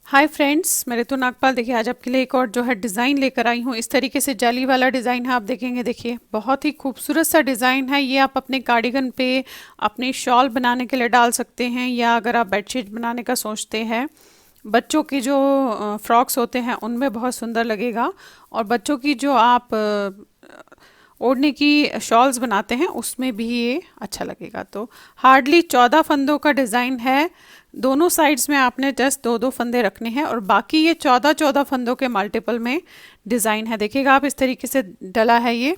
Hi friends, मैं ऋतु नागपाल। देखिए आज आपके लिए एक और जो है डिज़ाइन लेकर आई हूँ। इस तरीके से जाली वाला डिज़ाइन है, आप देखेंगे। देखिए बहुत ही खूबसूरत सा डिज़ाइन है। ये आप अपने कार्डिगन पे, अपनी शॉल बनाने के लिए डाल सकते हैं, या अगर आप बेडशीट बनाने का सोचते हैं, बच्चों की जो फ्रॉक्स होते हैं उनमें बहुत सुंदर लगेगा। और बच्चों की जो आप ओढ़ने की शॉल्स बनाते हैं उसमें भी ये अच्छा लगेगा। तो हार्डली 14 फंदों का डिज़ाइन है। दोनों साइड्स में आपने जस्ट दो दो फंदे रखने हैं, और बाकी ये 14 फंदों के मल्टीपल में डिज़ाइन है। देखिएगा आप, इस तरीके से डला है ये।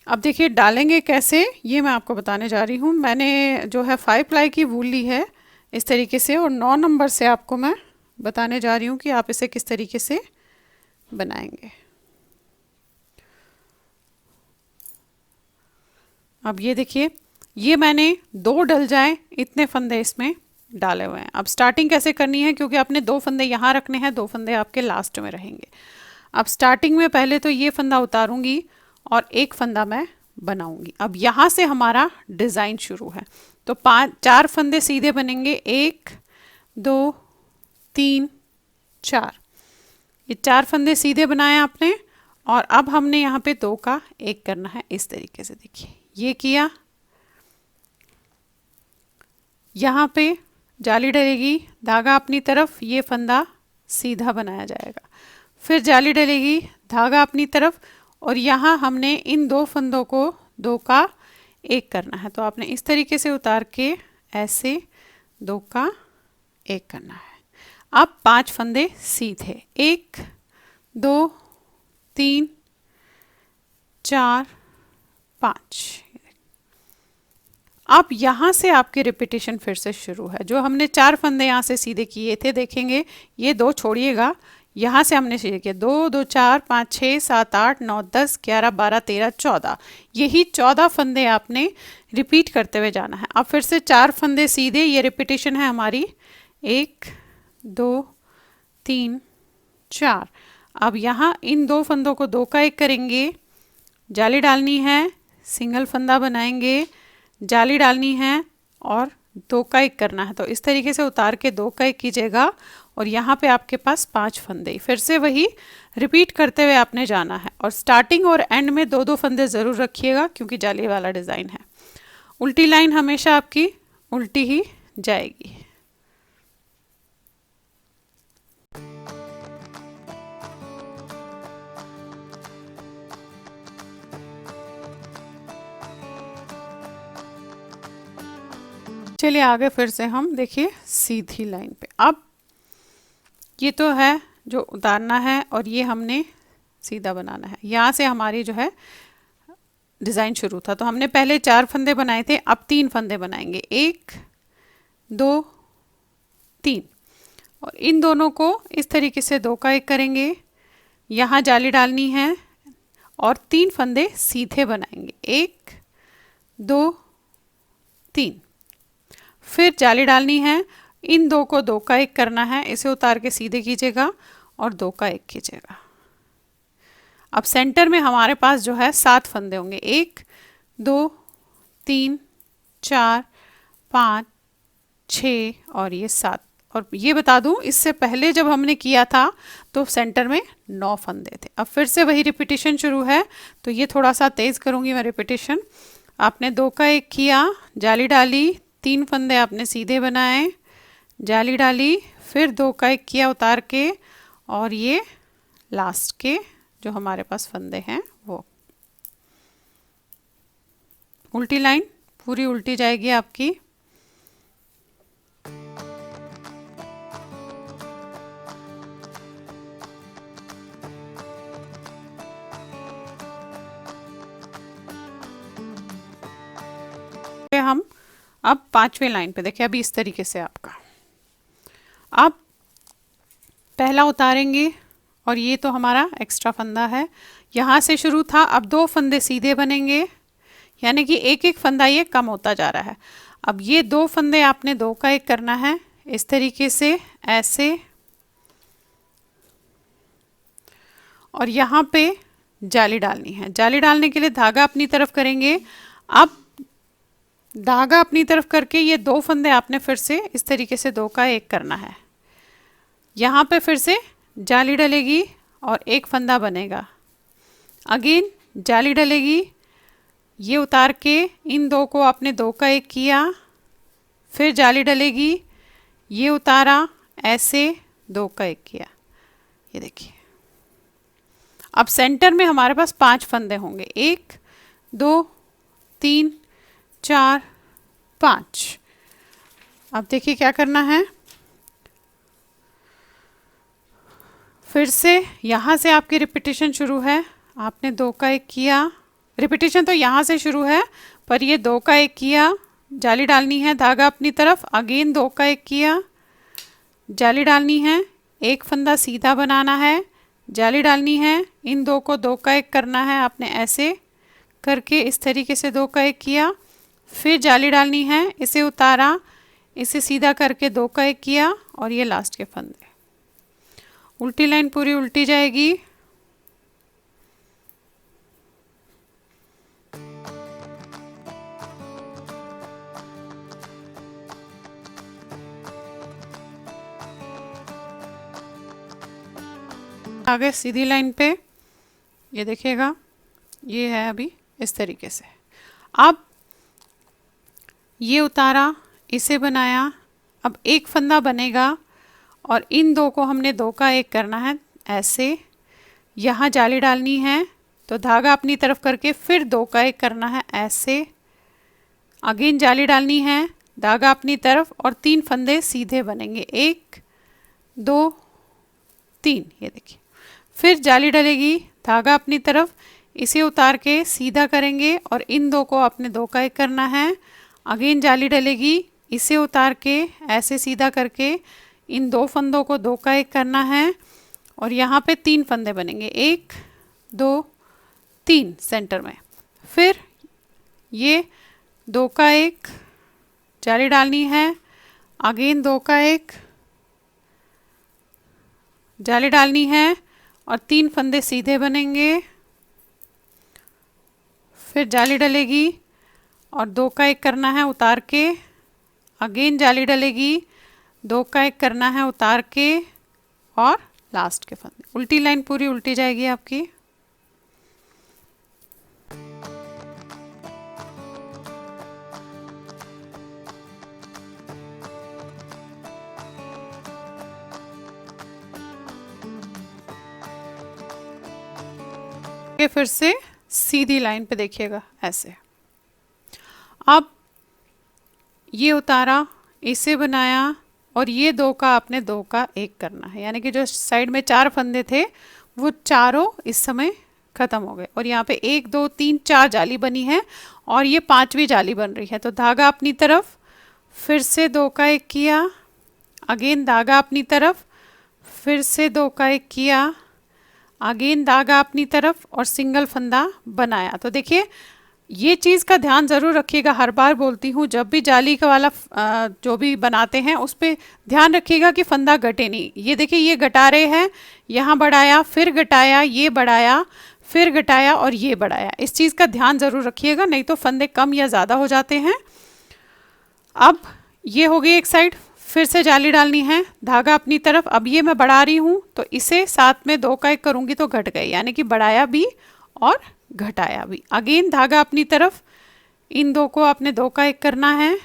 अब देखिए डालेंगे कैसे, ये मैं आपको बताने जा रही हूँ। मैंने जो है 5 प्लाई की वूल ली है इस तरीके से, और 9 नंबर से आपको मैं बताने जा रही हूँ कि आप इसे किस तरीके से बनाएंगे। अब ये देखिए, ये मैंने 2 डल जाए इतने फंदे इसमें डाले हुए हैं। अब स्टार्टिंग कैसे करनी है, क्योंकि आपने 2 फंदे यहाँ रखने हैं, 2 फंदे आपके लास्ट में रहेंगे। अब स्टार्टिंग में पहले तो ये फंदा उतारूंगी और एक फंदा मैं बनाऊंगी। अब यहाँ से हमारा डिज़ाइन शुरू है। तो 4 फंदे सीधे बनेंगे, 1 2 3 4। ये 4 फंदे सीधे बनाए आपने, और अब हमने यहाँ पे 2 का 1 करना है इस तरीके से। देखिए ये किया, यहाँ पे जाली डलेगी, धागा अपनी तरफ, ये फंदा सीधा बनाया जाएगा। फिर जाली डलेगी, धागा अपनी तरफ, और यहाँ हमने इन 2 फंदों को 2 का 1 करना है। तो आपने इस तरीके से उतार के ऐसे 2 का 1 करना है। अब 5 फंदे सीधे, 1 2 3 4 5। अब यहाँ से आपकी रिपीटेशन फिर से शुरू है। जो हमने 4 फंदे यहाँ से सीधे किए थे, देखेंगे ये 2 छोड़िएगा, यहाँ से हमने सीधे किए 2 2 4 5 6 7 8 9 10 11 12 13 14। यही 14 फंदे आपने रिपीट करते हुए जाना है। अब फिर से 4 फंदे सीधे, ये रिपीटेशन है हमारी, 1 2 3 4। अब यहाँ इन 2 फंदों को 2 का 1 करेंगे, जाली डालनी है, सिंगल फंदा बनाएंगे, जाली डालनी है, और 2 का 1 करना है। तो इस तरीके से उतार के 2 का 1 कीजिएगा, और यहाँ पे आपके पास 5 फंदे। फिर से वही रिपीट करते हुए आपने जाना है, और स्टार्टिंग और एंड में 2 2 फंदे ज़रूर रखिएगा, क्योंकि जाली वाला डिज़ाइन है। उल्टी लाइन हमेशा आपकी उल्टी ही जाएगी। चलिए आगे फिर से हम देखिए सीधी लाइन पे। अब ये तो है जो उतारना है, और ये हमने सीधा बनाना है। यहाँ से हमारी जो है डिज़ाइन शुरू था। तो हमने पहले 4 फंदे बनाए थे, अब 3 फंदे बनाएंगे, 1 2 3। और इन दोनों को इस तरीके से 2 का 1 करेंगे, यहाँ जाली डालनी है, और 3 फंदे सीधे बनाएंगे, 1 2 3। फिर जाली डालनी है, इन 2 को 2 का 1 करना है, इसे उतार के सीधे कीजिएगा और 2 का 1 कीजिएगा। अब सेंटर में हमारे पास जो है 7 फंदे होंगे, 1 2 3 4 5 6 और ये 7। और ये बता दूं, इससे पहले जब हमने किया था तो सेंटर में 9 फंदे थे। अब फिर से वही रिपीटेशन शुरू है, तो ये थोड़ा सा तेज़ करूँगी मैं रिपीटेशन। आपने 2 का 1 किया, जाली डाली, 3 फंदे आपने सीधे बनाए, जाली डाली, फिर 2 का 1 किया उतार के, और ये लास्ट के जो हमारे पास फंदे हैं वो। उल्टी लाइन पूरी उल्टी जाएगी आपकी। हम अब 5वें लाइन पे देखिए, अभी इस तरीके से आपका अब पहला उतारेंगे, और ये तो हमारा एक्स्ट्रा फंदा है, यहाँ से शुरू था। अब 2 फंदे सीधे बनेंगे, यानी कि एक एक फंदा ये कम होता जा रहा है। अब ये 2 फंदे आपने 2 का 1 करना है इस तरीके से, ऐसे, और यहाँ पे जाली डालनी है। जाली डालने के लिए धागा अपनी तरफ करेंगे। अब धागा अपनी तरफ करके ये 2 फंदे आपने फिर से इस तरीके से 2 का 1 करना है। यहाँ पे फिर से जाली डलेगी और एक फंदा बनेगा। अगेन जाली डलेगी, ये उतार के इन दो को आपने दो का एक किया, फिर जाली डलेगी, ये उतारा, ऐसे दो का एक किया। ये देखिए अब सेंटर में हमारे पास 5 फंदे होंगे, 1 2 3 4 5। अब देखिए क्या करना है, फिर से यहाँ से आपकी रिपीटेशन शुरू है। आपने दो का एक किया, रिपीटेशन तो यहाँ से शुरू है पर ये दो का एक किया, जाली डालनी है, धागा अपनी तरफ, अगेन दो का एक किया, जाली डालनी है, एक फंदा सीधा बनाना है, जाली डालनी है, इन दो को दो का एक करना है। आपने ऐसे करके इस तरीके से दो का एक किया, फिर जाली डालनी है, इसे उतारा, इसे सीधा करके दो का एक किया और ये लास्ट के फंदे। उल्टी लाइन पूरी उल्टी जाएगी। आगे सीधी लाइन पे ये देखिएगा, ये है अभी इस तरीके से। अब ये उतारा, इसे बनाया, अब एक फंदा बनेगा और इन दो को हमने दो का एक करना है ऐसे। यहाँ जाली डालनी है तो धागा अपनी तरफ करके फिर दो का एक करना है ऐसे, अगेन जाली डालनी है, धागा अपनी तरफ और 3 फंदे सीधे बनेंगे, 1 2 3। ये देखिए फिर जाली डलेगी, धागा अपनी तरफ, इसे उतार के सीधा करेंगे और इन दो को आपने दो का एक करना है, अगेन जाली डलेगी, इसे उतार के ऐसे सीधा करके इन दो फंदों को दो का एक करना है और यहाँ पे 3 फंदे बनेंगे, 1 2 3 सेंटर में। फिर ये दो का एक, जाली डालनी है, अगेन दो का एक, जाली डालनी है और 3 फंदे सीधे बनेंगे, फिर जाली डलेगी और दो का एक करना है उतार के, अगेन जाली डलेगी, दो का एक करना है उतार के और लास्ट के फंदे। उल्टी लाइन पूरी उल्टी जाएगी आपकी। फिर से सीधी लाइन पे देखिएगा ऐसे। अब ये उतारा, इसे बनाया और ये दो का आपने दो का एक करना है, यानी कि जो साइड में 4 फंदे थे वो चारों इस समय खत्म हो गए और यहाँ पे 1 2 3 4 जाली बनी है और ये 5वीं जाली बन रही है। तो धागा अपनी तरफ, फिर से दो का एक किया, अगेन धागा अपनी तरफ, फिर से दो का एक किया, अगेन धागा अपनी तरफ और सिंगल फंदा बनाया। तो देखिए ये चीज़ का ध्यान ज़रूर रखिएगा, हर बार बोलती हूँ, जब भी जाली का वाला जो भी बनाते हैं उस पर ध्यान रखिएगा कि फंदा घटे नहीं। ये देखिए ये घटा रहे हैं, यहाँ बढ़ाया, फिर घटाया, ये बढ़ाया, फिर घटाया और ये बढ़ाया। इस चीज़ का ध्यान ज़रूर रखिएगा, नहीं तो फंदे कम या ज़्यादा हो जाते हैं। अब ये हो गई एक साइड, फिर से जाली डालनी है, धागा अपनी तरफ, अब ये मैं बढ़ा रही हूँ तो इसे साथ में दो का एक करूँगी तो घट गए, यानी कि बढ़ाया भी और घटाया भी। अगेन धागा अपनी तरफ, इन दो को आपने दो का एक करना है,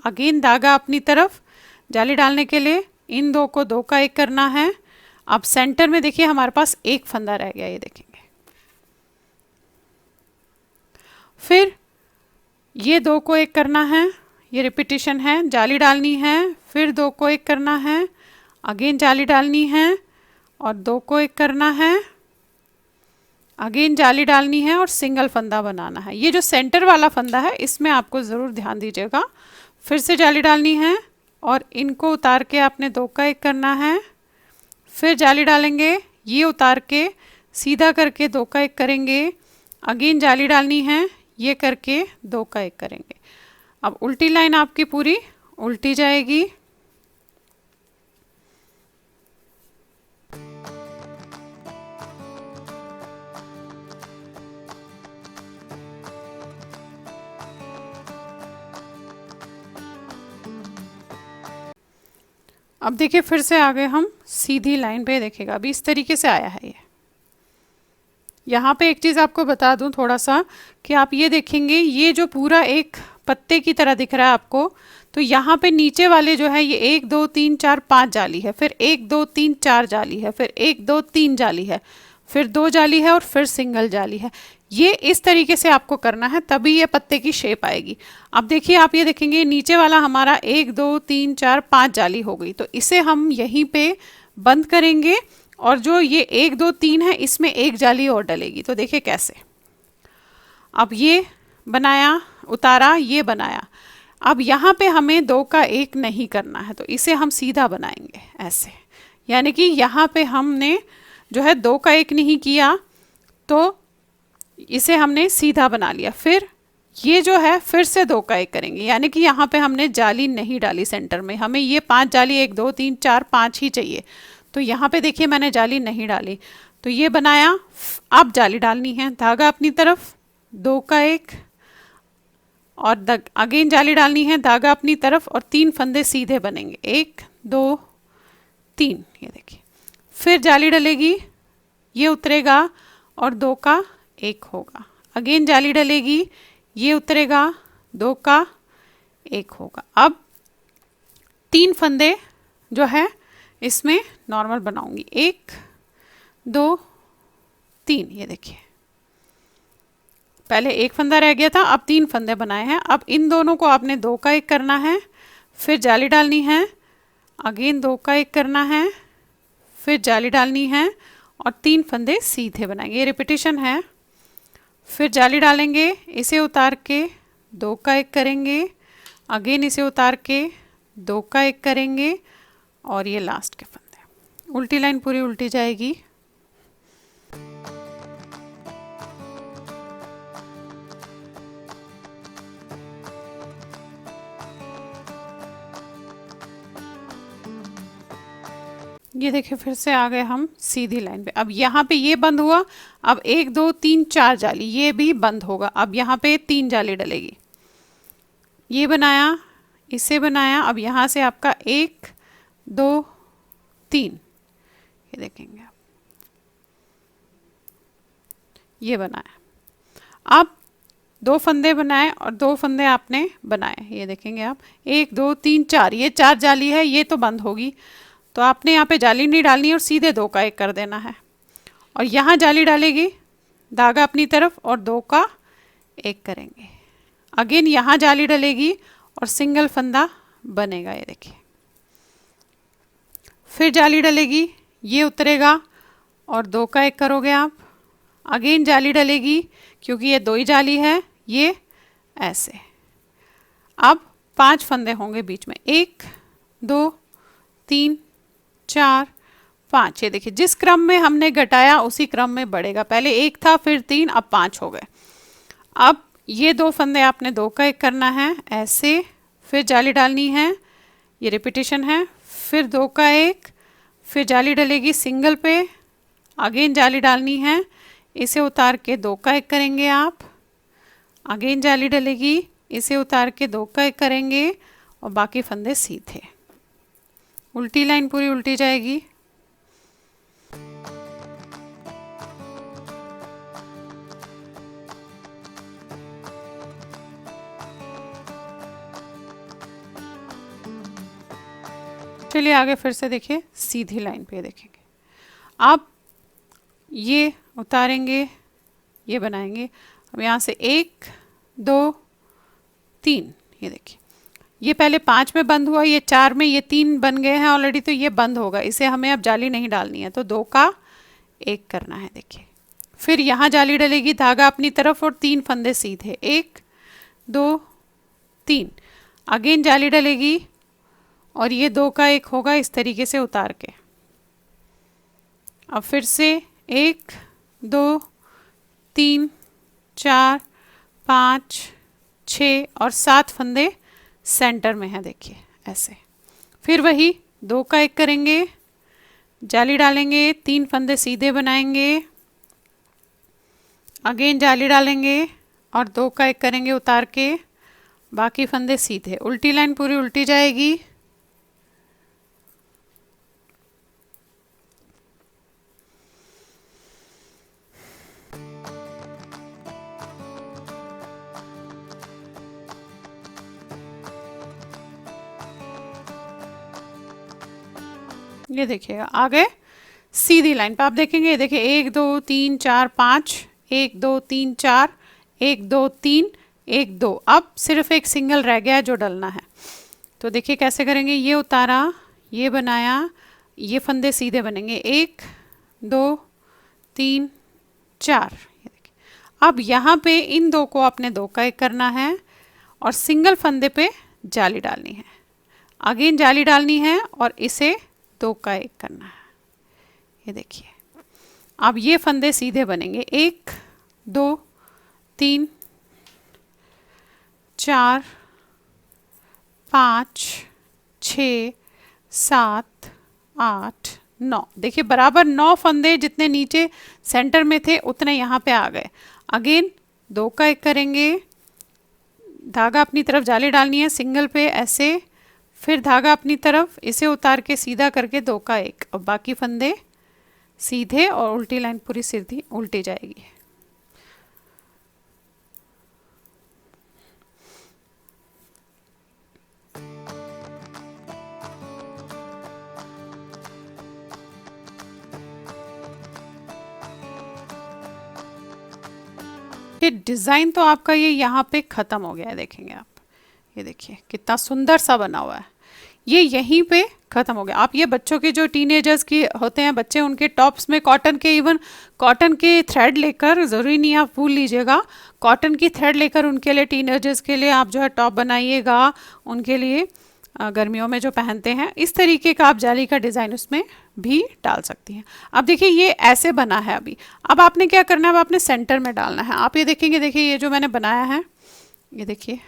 अगेन धागा अपनी तरफ, जाली डालने के लिए इन दो को दो का एक करना है। अब सेंटर में देखिए हमारे पास एक फंदा रह गया, ये देखेंगे। फिर ये दो को एक करना है, ये रिपीटेशन है, जाली डालनी है, फिर दो को एक करना है, अगेन जाली डालनी है और दो को एक करना है, अगेन जाली डालनी है और सिंगल फंदा बनाना है। ये जो सेंटर वाला फंदा है इसमें आपको ज़रूर ध्यान दीजिएगा। फिर से जाली डालनी है और इनको उतार के आपने दो का एक करना है, फिर जाली डालेंगे, ये उतार के सीधा करके दो का एक करेंगे, अगेन जाली डालनी है, ये करके दो का एक करेंगे। अब उल्टी लाइन आपकी पूरी उल्टी जाएगी। अब देखिए फिर से आगे हम सीधी लाइन पे देखेगा, अभी इस तरीके से आया है ये। यहाँ पे एक चीज़ आपको बता दूं थोड़ा सा कि आप ये देखेंगे ये जो पूरा एक पत्ते की तरह दिख रहा है आपको, तो यहाँ पे नीचे वाले जो है ये 1 2 3 4 5 जाली है, फिर 1 2 3 4 जाली है, फिर 1 2 3 जाली है, फिर 2 जाली है और फिर सिंगल जाली है। ये इस तरीके से आपको करना है, तभी ये पत्ते की शेप आएगी। अब देखिए आप ये देखेंगे नीचे वाला हमारा 1 2 3 4 5 जाली हो गई, तो इसे हम यहीं पे बंद करेंगे और जो ये 1 2 3 है इसमें एक जाली और डलेगी। तो देखिए कैसे, अब ये बनाया, उतारा, ये बनाया। अब यहाँ पे हमें 2 का 1 नहीं करना है, तो इसे हम सीधा बनाएंगे ऐसे, यानी कि यहाँ पे हमने जो है 2 का 1 नहीं किया, तो इसे हमने सीधा बना लिया। फिर ये जो है फिर से 2 का 1 करेंगे, यानी कि यहाँ पे हमने जाली नहीं डाली सेंटर में, हमें ये 5 जाली 1 2 3 4 5 ही चाहिए। तो यहाँ पे देखिए मैंने जाली नहीं डाली, तो ये बनाया। अब जाली डालनी है, धागा अपनी तरफ, 2 का 1 और अगेन जाली डालनी है, धागा अपनी तरफ, और 3 फंदे सीधे बनेंगे, 1 2 3, ये देखिए। फिर जाली डलेगी, ये उतरेगा और 2 का 1 होगा। अगेन जाली डलेगी, ये उतरेगा, 2 का 1 होगा। अब 3 फंदे जो है इसमें नॉर्मल बनाऊंगी, 1 2 3, ये देखिए पहले 1 फंदा रह गया था, अब 3 फंदे बनाए हैं। अब इन दोनों को आपने 2 का 1 करना है, फिर जाली डालनी है, अगेन 2 का 1 करना है, फिर जाली डालनी है और 3 फंदे सीधे बनाएंगे, ये रिपीटेशन है। फिर जाली डालेंगे, इसे उतार के 2 का 1 करेंगे, अगेन इसे उतार के 2 का 1 करेंगे और ये लास्ट के फंदे। उल्टी लाइन पूरी उल्टी जाएगी। ये देखिए फिर से आ गए हम सीधी लाइन पे। अब यहाँ पे ये बंद हुआ, अब 1 2 3 4 जाली, ये भी बंद होगा। अब यहाँ पे 3 जाली डलेगी, ये बनाया, इसे बनाया। अब यहाँ से आपका 1 2 3, ये देखेंगे आप, ये बनाया। अब 2 फंदे बनाए और 2 फंदे आपने बनाए, ये देखेंगे आप, 1 2 3 4, ये 4 जाली है, ये तो बंद होगी, तो आपने यहाँ पे जाली नहीं डालनी और सीधे 2 का 1 कर देना है। और यहाँ जाली डालेगी, धागा अपनी तरफ और 2 का 1 करेंगे। अगेन यहाँ जाली डलेगी और सिंगल फंदा बनेगा, ये देखिए। फिर जाली डलेगी, ये उतरेगा और 2 का 1 करोगे आप। अगेन जाली डलेगी, क्योंकि ये 2 ही जाली है, ये ऐसे। अब 5 फंदे होंगे बीच में, 1 2 3 4 5, ये देखिए जिस क्रम में हमने घटाया उसी क्रम में बढ़ेगा। पहले 1 था, फिर 3, अब 5 हो गए। अब ये 2 फंदे आपने 2 का 1 करना है ऐसे, फिर जाली डालनी है, ये रिपीटेशन है। फिर 2 का 1, फिर जाली डलेगी सिंगल पे, अगेन जाली डालनी है, इसे उतार के 2 का 1 करेंगे आप। अगेन जाली डलेगी, इसे उतार के 2 का 1 करेंगे और बाकी फंदे सीधे। उल्टी लाइन पूरी उल्टी जाएगी। चलिए आगे फिर से देखिए, सीधी लाइन पे देखेंगे। अब ये उतारेंगे, ये बनाएंगे। अब यहाँ से 1 2 3, ये देखिए ये पहले 5 में बंद हुआ, ये 4 में, ये 3 बन गए हैं ऑलरेडी, तो ये बंद होगा, इसे हमें अब जाली नहीं डालनी है, तो 2 का 1 करना है, देखिए। फिर यहाँ जाली डलेगी, धागा अपनी तरफ और 3 फंदे सीधे, 1 2 3। अगेन जाली डलेगी और ये 2 का 1 होगा इस तरीके से उतार के। अब फिर से 1 2 3 4 5 6 और 7 फंदे सेंटर में है, देखिए ऐसे। फिर वही 2 का 1 करेंगे, जाली डालेंगे, 3 फंदे सीधे बनाएंगे, अगेन जाली डालेंगे और 2 का 1 करेंगे उतार के, बाकी फंदे सीधे। उल्टी लाइन पूरी उल्टी जाएगी। ये देखिएगा आ गए सीधी लाइन पे। आप देखेंगे, ये देखिए 1 2 3 4 5, 1 2 3 4, 1 2 3, 1 2। अब सिर्फ एक सिंगल रह गया है जो डलना है। तो देखिए कैसे करेंगे, ये उतारा, ये बनाया, ये फंदे सीधे बनेंगे, 1 2 3 4। ये देखिए अब यहाँ पे इन दो को आपने 2 का 1 करना है और सिंगल फंदे पे जाली डालनी है, अगेन जाली डालनी है और इसे 2 का 1 करना है। ये देखिए अब ये फंदे सीधे बनेंगे, 1 2 3 4 5 6 7 8 9। देखिए बराबर 9 फंदे जितने नीचे सेंटर में थे उतने यहाँ पे आ गए। अगेन 2 का 1 करेंगे, धागा अपनी तरफ जाली डालनी है सिंगल पे ऐसे, फिर धागा अपनी तरफ, इसे उतार के सीधा करके 2 का 1 और बाकी फंदे सीधे और उल्टी लाइन पूरी सीधी उल्टी जाएगी। ये डिज़ाइन तो आपका ये यहाँ पे ख़त्म हो गया है, देखेंगे आप, ये देखिए कितना सुंदर सा बना हुआ है। ये यहीं पे ख़त्म हो गया। आप ये बच्चों के जो टीनेजर्स के होते हैं बच्चे, उनके टॉप्स में कॉटन के, इवन कॉटन के थ्रेड लेकर, ज़रूरी नहीं आप भूल लीजिएगा, कॉटन की थ्रेड लेकर उनके लिए, टीनेजर्स के लिए आप जो है टॉप बनाइएगा, उनके लिए गर्मियों में जो पहनते हैं। इस तरीके का आप जाली का डिज़ाइन उसमें भी डाल सकती हैं। अब देखिए ये ऐसे बना है अभी। अब आपने क्या करना है, अब आपने सेंटर में डालना है। आप ये देखेंगे, देखिए ये जो मैंने बनाया है, ये देखिए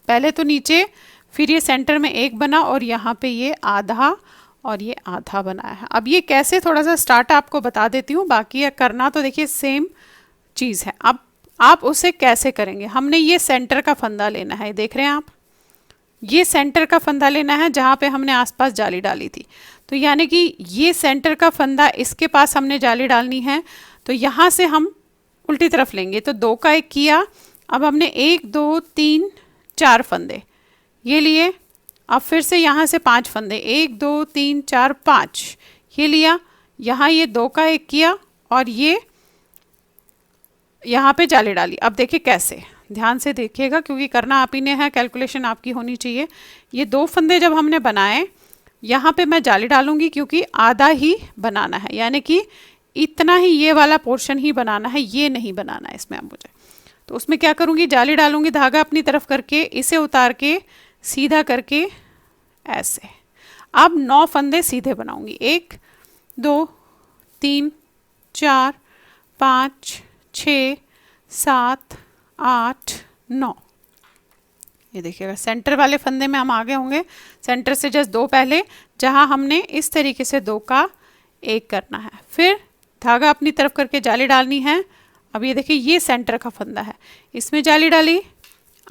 पहले तो नीचे, फिर ये सेंटर में एक बना और यहाँ पे ये आधा और ये आधा बनाया है। अब ये कैसे, थोड़ा सा स्टार्ट आपको बता देती हूँ, बाकी करना तो देखिए सेम चीज़ है। अब आप उसे कैसे करेंगे, हमने ये सेंटर का फंदा लेना है, देख रहे हैं आप, ये सेंटर का फंदा लेना है जहाँ पे हमने आसपास जाली डाली थी। तो यानी कि ये सेंटर का फंदा, इसके पास हमने जाली डालनी है, तो यहाँ से हम उल्टी तरफ लेंगे। तो 2 का 1 किया, अब हमने 1 2 3 4 फंदे ये लिए, अब फिर से यहाँ से 5 फंदे, 1 2 3 4 5 ये लिया, यहाँ ये 2 का 1 किया और ये यहाँ पे जाली डाली। अब देखिए कैसे, ध्यान से देखिएगा क्योंकि करना आप ही ने है, कैलकुलेशन आपकी होनी चाहिए। ये 2 फंदे जब हमने बनाए, यहाँ पे मैं जाली डालूंगी क्योंकि आधा ही बनाना है, यानी कि इतना ही ये वाला पोर्शन ही बनाना है, ये नहीं बनाना है इसमें अब मुझे। तो उसमें क्या करूँगी, जाली डालूंगी, धागा अपनी तरफ करके इसे उतार के सीधा करके ऐसे। अब 9 फंदे सीधे बनाऊंगी, 1 2 3 4 5 6 7 8 9। ये देखिएगा सेंटर वाले फंदे में हम आगे होंगे, सेंटर से जस्ट 2 पहले, जहां हमने इस तरीके से 2 का 1 करना है, फिर धागा अपनी तरफ करके जाली डालनी है। अब ये देखिए ये सेंटर का फंदा है, इसमें जाली डाली,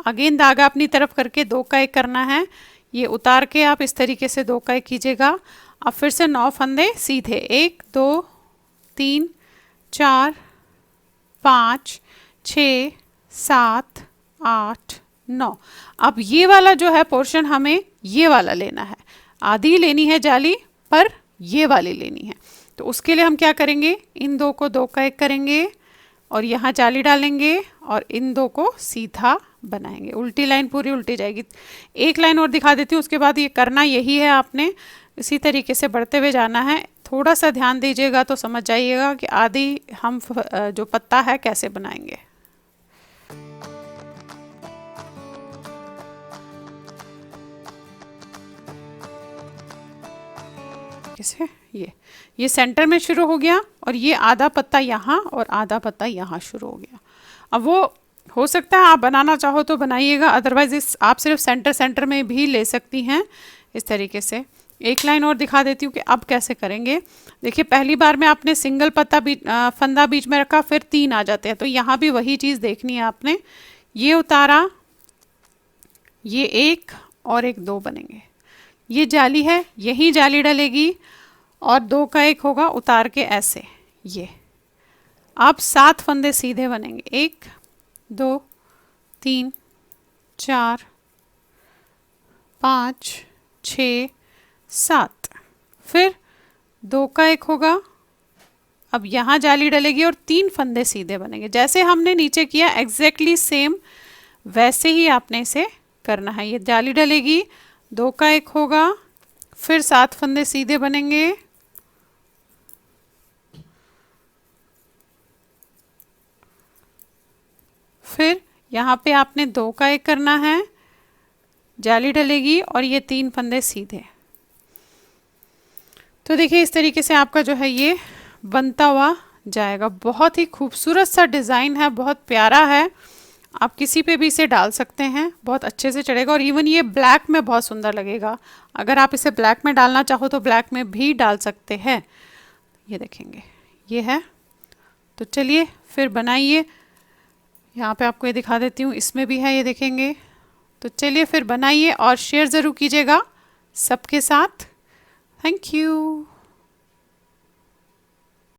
अगेन धागा अपनी तरफ करके 2 का 1 करना है, ये उतार के आप इस तरीके से 2 का 1 कीजिएगा। अब फिर से 9 फंदे सीधे, 1 2 3 4 5 6 7 8 9। अब ये वाला जो है पोर्शन हमें ये वाला लेना है, आधी लेनी है जाली पर ये वाली लेनी है। तो उसके लिए हम क्या करेंगे, इन 2 को 2 का 1 करेंगे और यहाँ जाली डालेंगे और इन 2 को सीधा बनाएंगे, उल्टी लाइन पूरी उल्टी जाएगी। एक लाइन और दिखा देती हूँ, उसके बाद ये करना यही है आपने, इसी तरीके से बढ़ते हुए जाना है। थोड़ा सा ध्यान दीजिएगा तो समझ जाइएगा कि आधी हम जो पत्ता है कैसे बनाएंगे। कैसे, ये सेंटर में शुरू हो गया और ये आधा पत्ता यहाँ और आधा पत्ता यहाँ शुरू हो गया। अब वो हो सकता है आप बनाना चाहो तो बनाइएगा, अदरवाइज इस आप सिर्फ सेंटर में भी ले सकती हैं इस तरीके से। एक लाइन और दिखा देती हूँ कि अब कैसे करेंगे। देखिए पहली बार में आपने सिंगल पत्ता फंदा बीच में रखा, फिर 3 आ जाते हैं, तो यहाँ भी वही चीज़ देखनी है आपने। ये उतारा, ये 1 और एक 2 बनेंगे, ये जाली है, यही जाली डलेगी और 2 का 1 होगा, उतार के ऐसे ये। अब 7 फंदे सीधे बनेंगे, 1 2 3 4 5 6 7, फिर 2 का 1 होगा। अब यहाँ जाली डलेगी और 3 फंदे सीधे बनेंगे। जैसे हमने नीचे किया एग्जैक्टली सेम वैसे ही आपने इसे करना है। ये जाली डलेगी, 2 का 1 होगा, फिर 7 फंदे सीधे बनेंगे, फिर यहाँ पे आपने 2 का 1 करना है, जाली डलेगी और ये 3 फंदे सीधे। तो देखिए इस तरीके से आपका जो है ये बनता हुआ जाएगा। बहुत ही खूबसूरत सा डिज़ाइन है, बहुत प्यारा है। आप किसी पे भी इसे डाल सकते हैं, बहुत अच्छे से चढ़ेगा। और इवन ये ब्लैक में बहुत सुंदर लगेगा। अगर आप इसे ब्लैक में डालना चाहो तो ब्लैक में भी डाल सकते हैं। ये देखेंगे ये है। तो चलिए फिर बनाइए। यहाँ पे आपको ये दिखा देती हूँ, इसमें भी है, ये देखेंगे। तो चलिए फिर बनाइए और शेयर ज़रूर कीजिएगा सबके साथ। Thank you.